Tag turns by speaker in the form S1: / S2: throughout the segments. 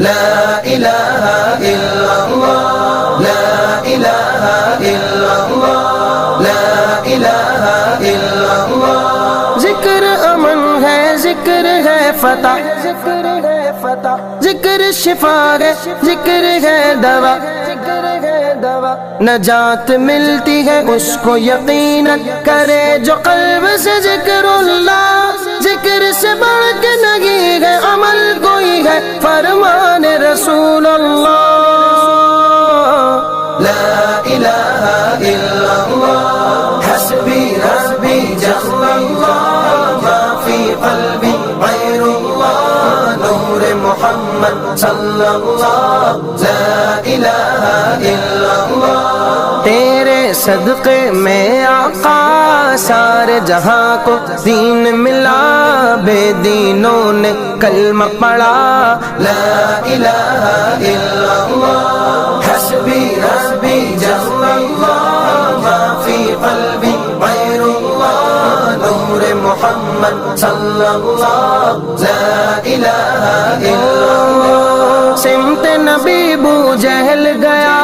S1: لا الہ الا اللہ لا الہ الا اللہ لا الہ الا اللہ۔ ذکر امن ہے، ذکر ہے فتح، ذکر ہے فتح، ذکر شفا ہے، ذکر ہے دوا، ذکر ہے دوا، نجات ملتی ہے اس کو یقیناً کرے جو قلب سے ذکر اللہ۔ ذکر سے بڑھ کے نہیں ہے عمل کوئی ہے، فرمان رسول اللہ۔ لا الہ الا اللہ حسبی ربی جل اللہ ما فی قلبی غیر اللہ نور محمد صلی اللہ۔ لا الہ الا اللہ تیرے صدقے میں آقا سارے جہاں کو دین ملا، بے دینوں نے کلمہ پڑھا۔ لا الہ الا اللہ حسبی ربی جل اللہ ما فی قلبی غیر اللہ نور محمد صلی اللہ۔ لا الہ الا اللہ سمت نبی بو جہل گیا،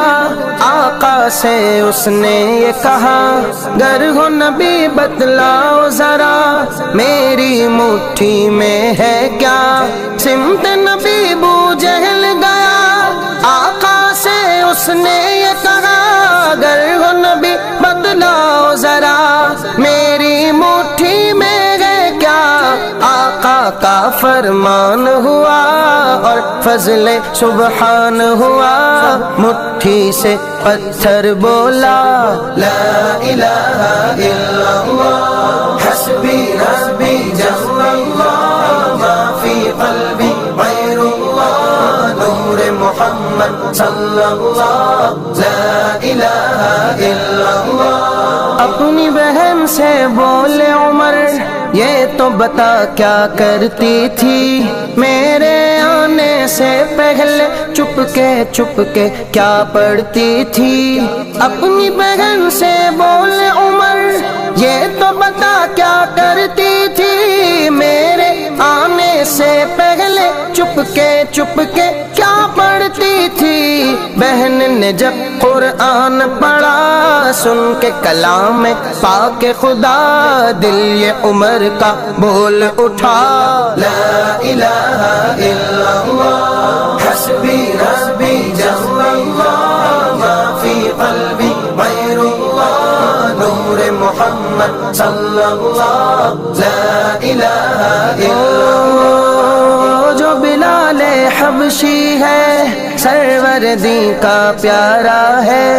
S1: آقا سے اس نے یہ کہا گر ہو نبی بتلاؤ ذرا میری مٹھی میں ہے کیا۔ سمت نبی بو جہل گیا، آقا سے اس نے یہ کہا گر ہو نبی بتلاؤ ذرا میری مٹھی میں ہے کیا۔ آقا کا فرمان ہوا اور فضل سبحان ہوا، مٹھی سے پتھر بولا۔ لا الہ الا اللہ حسبی ربی جل اللہ ما فی قلبی غیر اللہ نور محمد صلی اللہ۔ لا الہ الا اللہ اپنی بہن سے بولے عمر یہ تو بتا کیا کرتی تھی میرے آنے سے پہلے چپ کے کیا پڑھتی تھی۔ اپنی بہن سے بولے عمر یہ تو بتا کیا کرتی تھی میرے آنے سے پہلے چپ کے کیا پڑھتی تھی۔ بہن نے جب قرآن پڑھا سن کے کلام پاک خدا دل یہ عمر کا بول اٹھا۔ لا الہ الا اللہ حسبی ربی جل اللہ ما فی قلبی غیر اللہ نور محمد صلی اللہ۔ لا الہ الا اللہ جو بلال حبشی ہے سروردی کا پیارا ہے،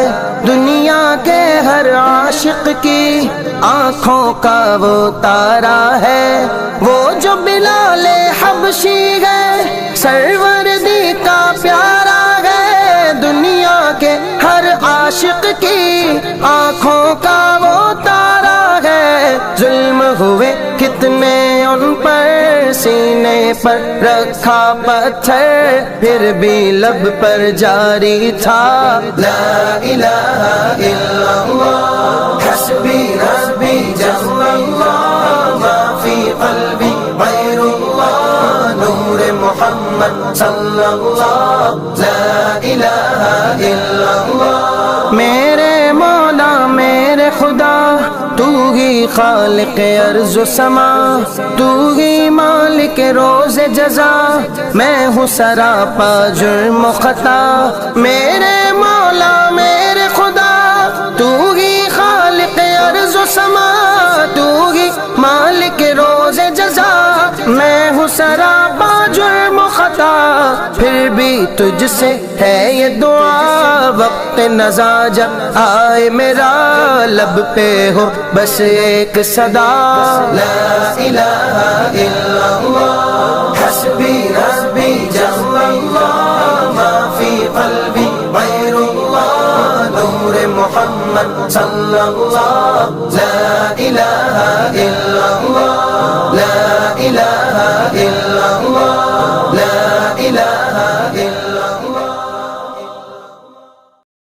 S1: دنیا کے ہر عاشق کی آنکھوں کا وہ تارا ہے۔ وہ جو بلال حبشی ہے سروردی کا پیارا ہے، دنیا کے ہر عاشق کی آنکھوں کا وہ تارا ہے۔ ظلم ہوئے کتنے ان پر سینے پر رکھا پتھر پھر بھی لب پر جاری تھا۔ لا الہ الا اللہ حسبی ربی جل اللہ ما فی قلبی غیر اللہ نور محمد صلی اللہ۔ لا الہ الا اللہ میرے مولا میرے خدا تو ہی خالق ارض و سما، تو ہی مالک روز جزا، میں ہوں سراپا جرم و خطا۔ میرے مولا میرے خدا تو ہی خالق ارض و سما، تو ہی مالک روز جزا، میں ہوں سراپا جرم و خطا۔ پھر بھی تجھ سے ہے یہ دعا وقت نزا جب آئے میرا لب پہ ہو بس ایک صدا۔ لا الہ الا اللہ حسبی ربی جل اللہ ما فی قلبی غیر اللہ نور محمد صلی اللہ۔ لا الہ الا اللہ لا الہ